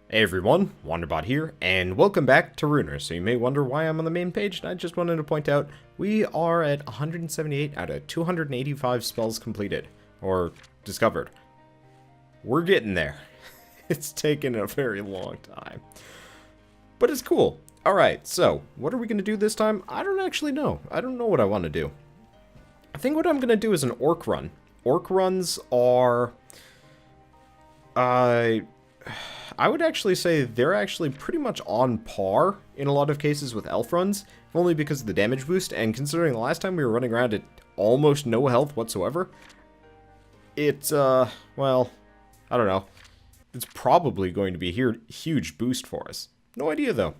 Hey everyone, Wanderbot here, and welcome back to Runedex. So you may wonder why I'm on the main page, and I just wanted to point out we are at 178 out of 285 spells completed, or discovered. We're getting there. It's taken a very long time, but it's cool. Alright, so what are we going to do this time? I don't actually know. I don't know what I want to do. I think what I'm going to do is an orc run. Orc runs are... I would actually say they're actually pretty much on par in a lot of cases with elf runs, only because of the damage boost, and considering the last time we were running around at almost no health whatsoever, it's, well, I don't know. It's probably going to be a huge boost for us. No idea, though.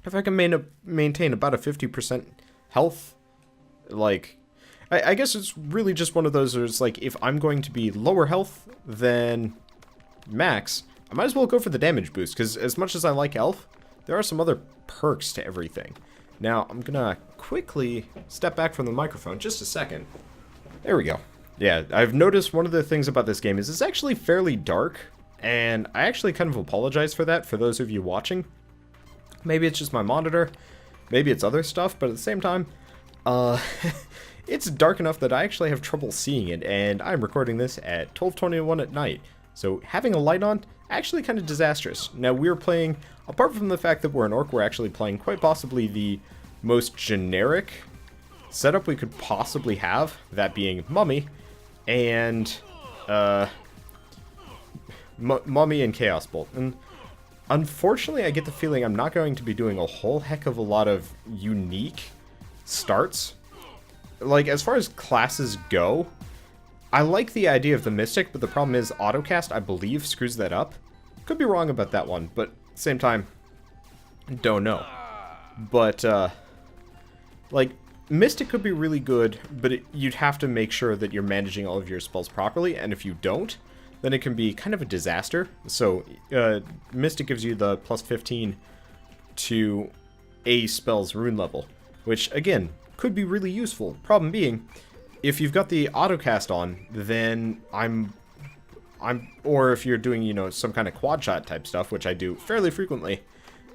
If I can maintain about a 50% health, like, I guess it's really just one of those where it's like, if I'm going to be lower health than max, I might as well go for the damage boost, because as much as I like elf, there are some other perks to everything. Now, I'm gonna quickly step back from the microphone just a second. There we go. Yeah, I've noticed one of the things about this game is it's actually fairly dark, and I actually kind of apologize for that for those of you watching. Maybe it's just my monitor, maybe it's other stuff, but at the same time, it's dark enough that I actually have trouble seeing it, and I'm recording this at 12:21 at night. So having a light on, actually kind of disastrous. Now we're playing, apart from the fact that we're an orc, we're actually playing quite possibly the most generic setup we could possibly have, that being Mummy, and, Mummy and Chaos Bolt. And unfortunately I get the feeling I'm not going to be doing a whole heck of a lot of unique starts. Like, as far as classes go, I like the idea of the Mystic, but the problem is Autocast, I believe, screws that up. Could be wrong about that one, but at the same time, don't know. But, like, Mystic could be really good, but you'd have to make sure that you're managing all of your spells properly, and if you don't, then it can be kind of a disaster. So, Mystic gives you the plus 15 to a spell's rune level, which, again, could be really useful. Problem being, if you've got the autocast on, then or if you're doing, you know, some kind of quad shot type stuff, which I do fairly frequently,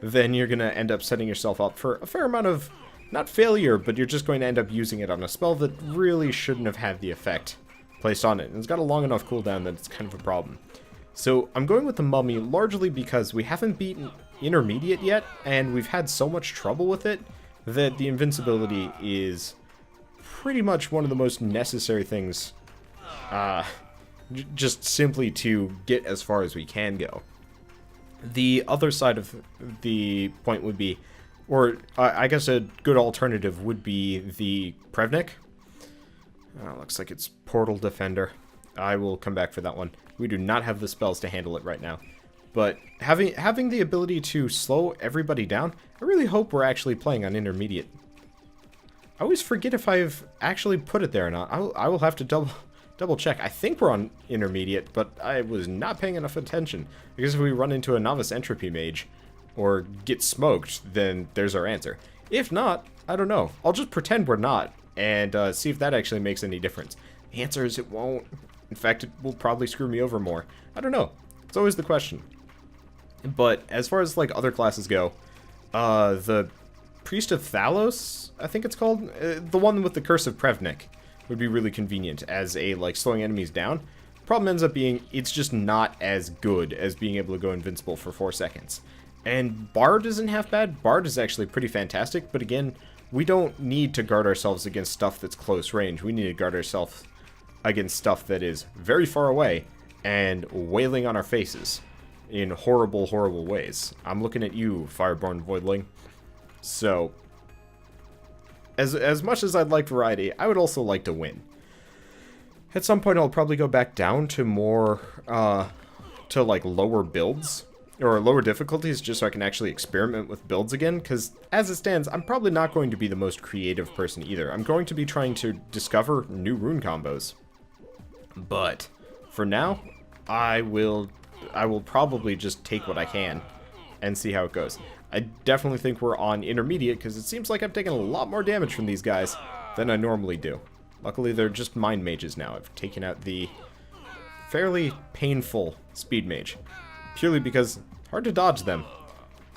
then you're going to end up setting yourself up for a fair amount of, not failure, but you're just going to end up using it on a spell that really shouldn't have had the effect placed on it. And it's got a long enough cooldown that it's kind of a problem. So I'm going with the Mummy largely because we haven't beaten Intermediate yet, and we've had so much trouble with it that the invincibility is pretty much one of the most necessary things, just simply to get as far as we can go. The other side of the point would be, or I guess a good alternative would be the Prevnik. Looks like it's Portal Defender. I will come back for that one. We do not have the spells to handle it right now. But having the ability to slow everybody down, I really hope we're actually playing on Intermediate. I always forget if I've actually put it there or not. I will have to double check. I think we're on Intermediate, but I was not paying enough attention. Because if we run into a Novice Entropy Mage, or get smoked, then there's our answer. If not, I don't know. I'll just pretend we're not, and see if that actually makes any difference. The answer is it won't. In fact, it will probably screw me over more. I don't know. It's always the question. But as far as, like, other classes go, the Priest of Thalos, I think it's called, the one with the Curse of Prevnik, would be really convenient as a, like, slowing enemies down. Problem ends up being, it's just not as good as being able to go invincible for 4 seconds. And Bard isn't half bad. Bard is actually pretty fantastic, but again, we don't need to guard ourselves against stuff that's close range. We need to guard ourselves against stuff that is very far away and wailing on our faces in horrible, horrible ways. I'm looking at you, Fireborn Voidling. So, as much as I'd like variety, I would also like to win. At some point, I'll probably go back down to more, to like lower builds, or lower difficulties, just so I can actually experiment with builds again, because as it stands, I'm probably not going to be the most creative person either. I'm going to be trying to discover new rune combos. But, for now, I will probably just take what I can and see how it goes. I definitely think we're on Intermediate, because it seems like I've taken a lot more damage from these guys than I normally do. Luckily, they're just Mind Mages now. I've taken out the fairly painful Speed Mage, purely because Hard to dodge them.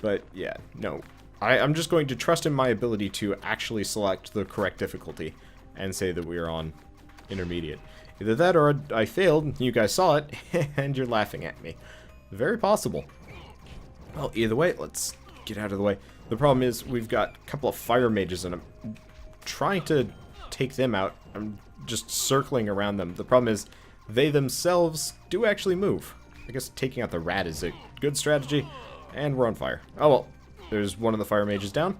But yeah, no. I'm just going to trust in my ability to actually select the correct difficulty and say that we are on intermediate. Either that or I failed, you guys saw it, and you're laughing at me. Very possible. Well, either way, let's get out of the way. The problem is we've got a couple of fire mages and I'm trying to take them out. I'm just circling around them. The problem is they themselves do actually move. I guess taking out the rat is a good strategy, and we're on fire. Oh well, there's one of the fire mages down.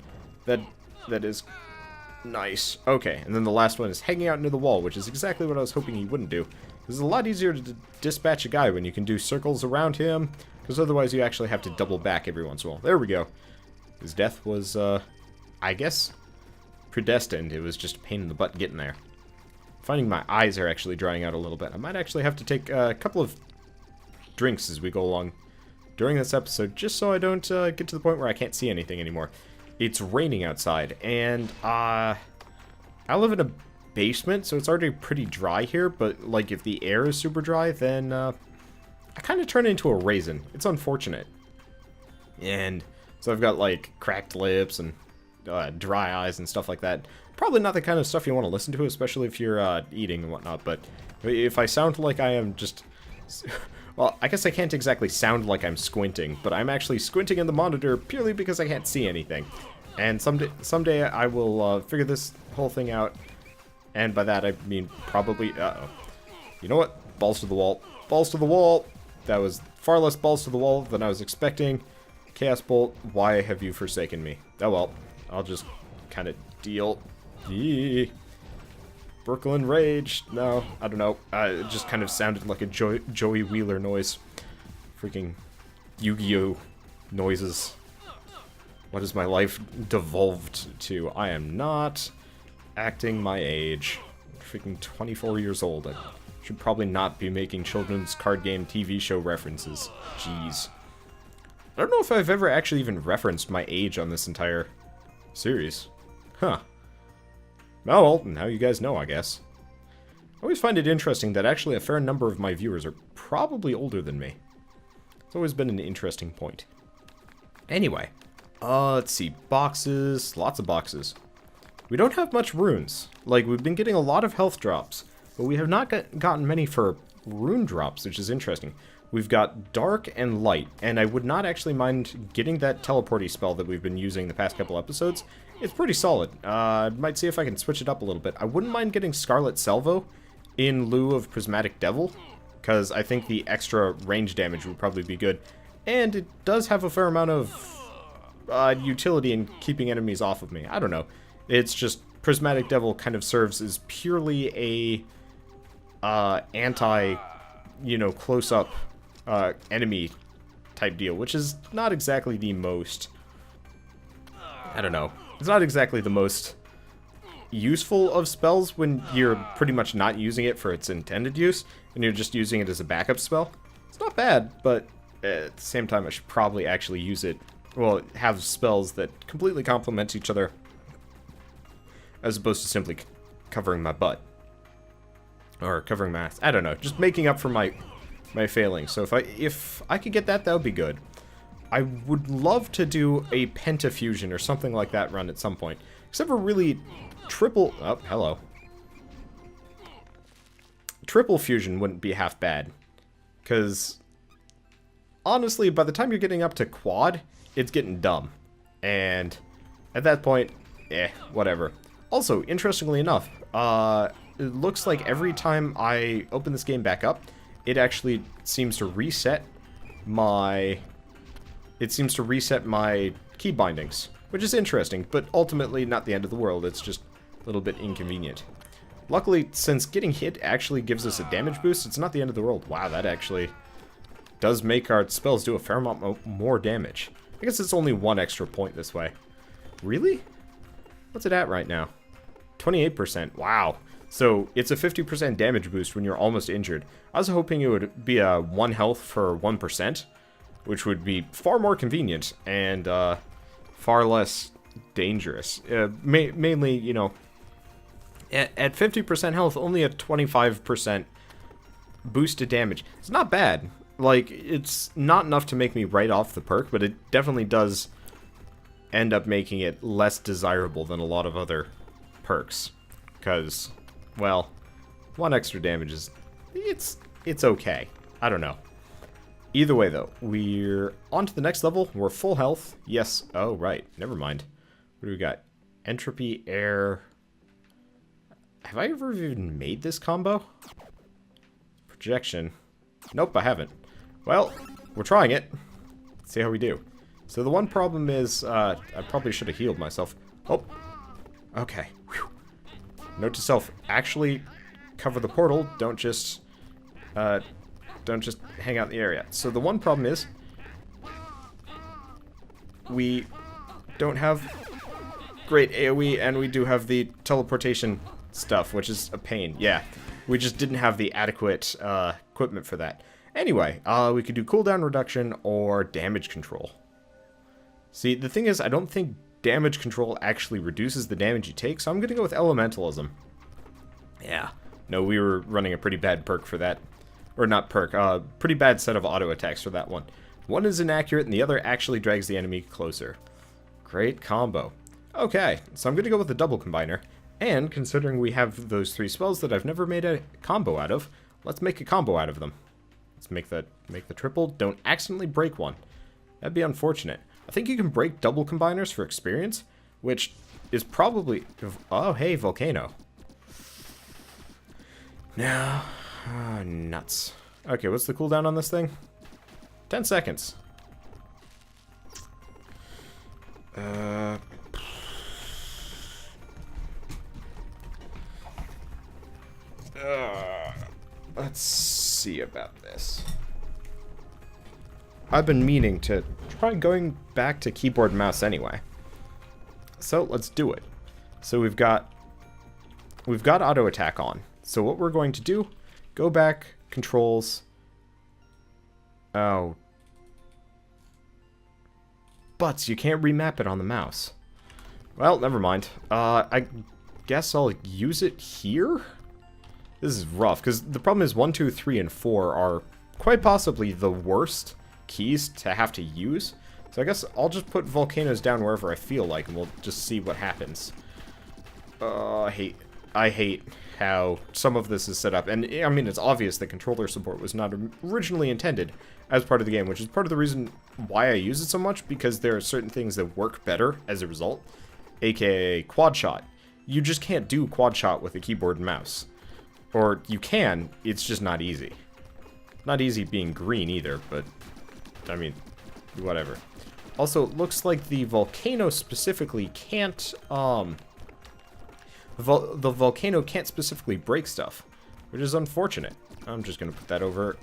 That is nice. Okay, and then the last one is hanging out near the wall, which is exactly what I was hoping he wouldn't do. It's a lot easier to dispatch a guy when you can do circles around him, because otherwise you actually have to double back every once in a while. There we go. His death was, I guess, predestined. It was just a pain in the butt getting there. Finding my eyes are actually drying out a little bit. I might actually have to take a couple of drinks as we go along during this episode, just so I don't get to the point where I can't see anything anymore. It's raining outside, and I live in a basement, so it's already pretty dry here, but like if the air is super dry, then I kind of turn into a raisin. It's unfortunate. And so I've got like cracked lips and dry eyes and stuff like that. Probably not the kind of stuff you want to listen to, especially if you're eating and whatnot, but if I sound like I am just... Well, I guess I can't exactly sound like I'm squinting, but I'm actually squinting in the monitor purely because I can't see anything. And someday I will figure this whole thing out, and by that I mean probably... Uh-oh. You know what? Balls to the wall. Balls to the wall! That was far less balls to the wall than I was expecting. Chaos Bolt, why have you forsaken me? Oh well, I'll just kind of deal. Yee. Brooklyn Rage. No, I don't know. It just kind of sounded like a Joey Wheeler noise. Freaking Yu-Gi-Oh! Noises. What has my life devolved to? I am not acting my age. I'm freaking 24 years old. I should probably not be making children's card game TV show references. Jeez. I don't know if I've ever actually even referenced my age on this entire series. Huh. Oh, well, now you guys know, I guess. I always find it interesting that actually a fair number of my viewers are probably older than me. It's always been an interesting point. Anyway, let's see. Boxes. Lots of boxes. We don't have much runes. Like, we've been getting a lot of health drops, but we have not gotten many for rune drops, which is interesting. We've got dark and light, and I would not actually mind getting that teleporty spell that we've been using the past couple episodes. It's pretty solid. I might see if I can switch it up a little bit. I wouldn't mind getting Scarlet Salvo in lieu of Prismatic Devil, because I think the extra range damage would probably be good. And it does have a fair amount of utility in keeping enemies off of me. I don't know. It's just Prismatic Devil kind of serves as purely a anti, close-up enemy type deal, which is not exactly the most... I don't know. It's not exactly the most useful of spells when you're pretty much not using it for its intended use, and you're just using it as a backup spell. It's not bad, but at the same time I should probably actually use it, well, have spells that completely complement each other, as opposed to simply covering my butt. Or covering my ass. I don't know, just making up for my failings. So if I could get that, that would be good. I would love to do a pentafusion or something like that run at some point. Except for really triple... Oh, hello. Triple fusion wouldn't be half bad. Because, honestly, by the time you're getting up to quad, it's getting dumb. And at that point, whatever. Also, interestingly enough, it looks like every time I open this game back up, it actually seems to reset my... It seems to reset my key bindings, which is interesting, but ultimately not the end of the world. It's just a little bit inconvenient. Luckily, since getting hit actually gives us a damage boost, it's not the end of the world. Wow, that actually does make our spells do a fair amount more damage. I guess it's only one extra point this way. Really? What's it at right now? 28%. Wow. So it's a 50% damage boost when you're almost injured. I was hoping it would be a 1 health for 1%. Which would be far more convenient and far less dangerous. Mainly, at 50% health, only a 25% boost to damage. It's not bad. Like, it's not enough to make me write off the perk, but it definitely does end up making it less desirable than a lot of other perks. Because, well, 1 extra damage is... It's okay. I don't know. Either way, though, we're on to the next level. We're full health. Yes. Oh, right. Never mind. What do we got? Entropy, air... Have I ever even made this combo? Projection. Nope, I haven't. Well, we're trying it. Let's see how we do. So the one problem is, I probably should have healed myself. Oh. Okay. Whew. Note to self, actually cover the portal. Don't just hang out in the area. So the one problem is, we don't have great AoE, and we do have the teleportation stuff, which is a pain. Yeah, we just didn't have the adequate equipment for that. Anyway, we could do cooldown reduction or damage control. See, the thing is, I don't think damage control actually reduces the damage you take, so I'm gonna go with elementalism. Yeah, no, we were running a pretty bad perk for that. Or not perk, pretty bad set of auto attacks for that one. One is inaccurate and the other actually drags the enemy closer. Great combo. Okay, so I'm gonna go with the double combiner. And considering we have those 3 spells that I've never made a combo out of, let's make a combo out of them. Let's make the triple. Don't accidentally break one. That'd be unfortunate. I think you can break double combiners for experience, which is probably... Oh, hey, Volcano. No. Oh, nuts. Okay, what's the cooldown on this thing? 10 seconds. Let's see about this. I've been meaning to try going back to keyboard and mouse anyway. So let's do it. So we've got auto attack on. So what we're going to do, go back, controls. Oh. But you can't remap it on the mouse. Well, never mind. I guess I'll use it here? This is rough, because the problem is 1, 2, 3, and 4 are quite possibly the worst keys to have to use. So I guess I'll just put volcanoes down wherever I feel like, and we'll just see what happens. I hate how some of this is set up. And, I mean, it's obvious that controller support was not originally intended as part of the game, which is part of the reason why I use it so much, because there are certain things that work better as a result, aka quad shot. You just can't do quad shot with a keyboard and mouse. Or you can, it's just not easy. Not easy being green either, but, I mean, whatever. Also, it looks like the volcano specifically can't, the volcano can't specifically break stuff, which is unfortunate. I'm just gonna put that over.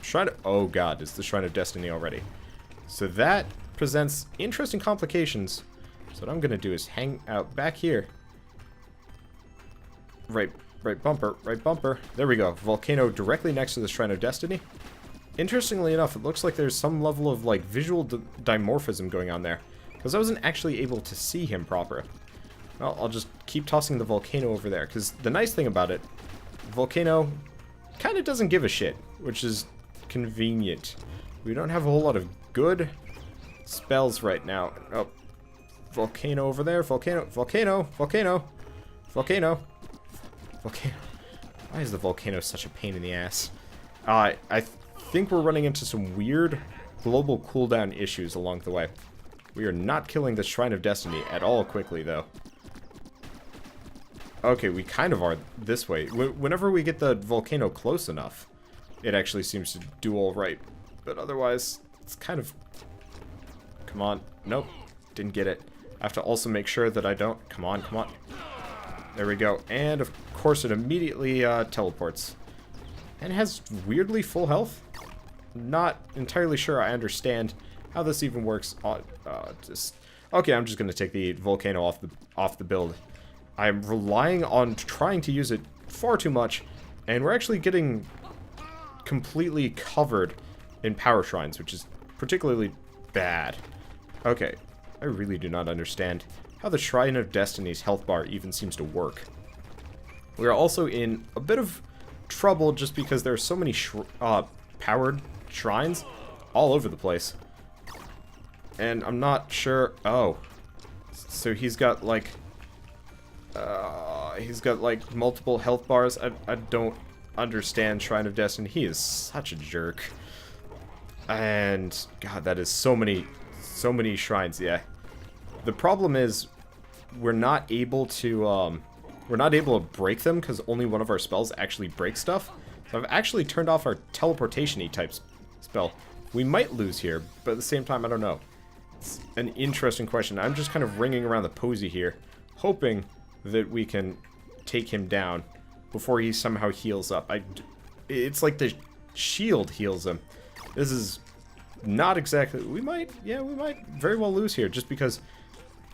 Shrine of, oh god, it's the Shrine of Destiny already. So that presents interesting complications. So what I'm gonna do is hang out back here. Right bumper. There we go. Volcano directly next to the Shrine of Destiny. Interestingly enough, it looks like there's some level of, like, visual dimorphism going on there, because I wasn't actually able to see him proper. Well, I'll just keep tossing the volcano over there, because the nice thing about it, volcano kind of doesn't give a shit, which is convenient. We don't have a whole lot of good spells right now. Oh, volcano over there. Volcano. Why is the volcano such a pain in the ass? I think we're running into some weird global cooldown issues along the way. We are not killing the Shrine of Destiny at all quickly, though. Okay, we kind of are this way. Whenever we get the volcano close enough, it actually seems to do all right. But otherwise, it's kind of... Come on. Nope. Didn't get it. I have to also make sure that I don't... Come on. There we go. And, of course, it immediately teleports. And it has weirdly full health. Not entirely sure I understand how this even works. Okay, I'm just going to take the volcano off the build. I'm relying on trying to use it far too much, and we're actually getting completely covered in power shrines, which is particularly bad. Okay, I really do not understand how the Shrine of Destiny's health bar even seems to work. We are also in a bit of trouble just because there are so many powered shrines all over the place. And I'm not sure... Oh. So he's got, like... multiple health bars. I don't understand Shrine of Destiny. He is such a jerk. And... God, that is so many shrines, yeah. The problem is... We're not able to break them because only one of our spells actually breaks stuff. So I've actually turned off our teleportation-y type spell. We might lose here, but at the same time, I don't know. It's an interesting question. I'm just kind of ringing around the posy here, hoping that we can take him down before he somehow heals up. It's like the shield heals him. This is not exactly... We might very well lose here, just because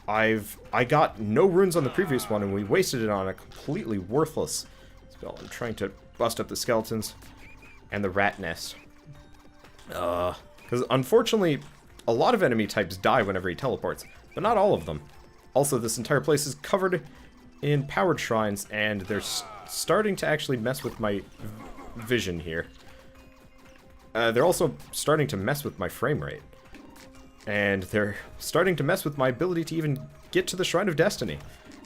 I got no runes on the previous one, and we wasted it on a completely worthless spell. I'm trying to bust up the skeletons and the rat nest. Because unfortunately, a lot of enemy types die whenever he teleports, but not all of them. Also, this entire place is covered in powered shrines, and they're starting to actually mess with my vision here. They're also starting to mess with my frame rate. And they're starting to mess with my ability to even get to the Shrine of Destiny.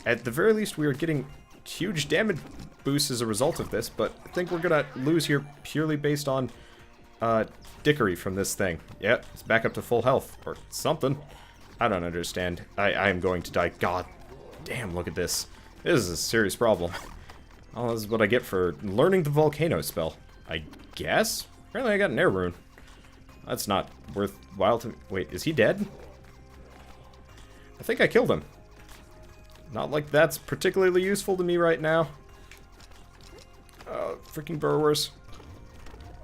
At the very least, we are getting huge damage boosts as a result of this, but I think we're gonna lose here purely based on dickery from this thing. Yep, it's back up to full health, or something. I don't understand. I am going to die. God damn, look at this. This is a serious problem. Oh, this is what I get for learning the volcano spell, I guess? Apparently I got an air rune. That's not worthwhile to... Wait, is he dead? I think I killed him. Not like that's particularly useful to me right now. Freaking burrowers.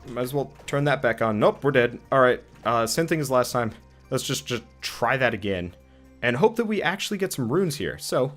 Might as well turn that back on. Nope, we're dead. Alright, same thing as last time. Let's just try that again. And hope that we actually get some runes here. So,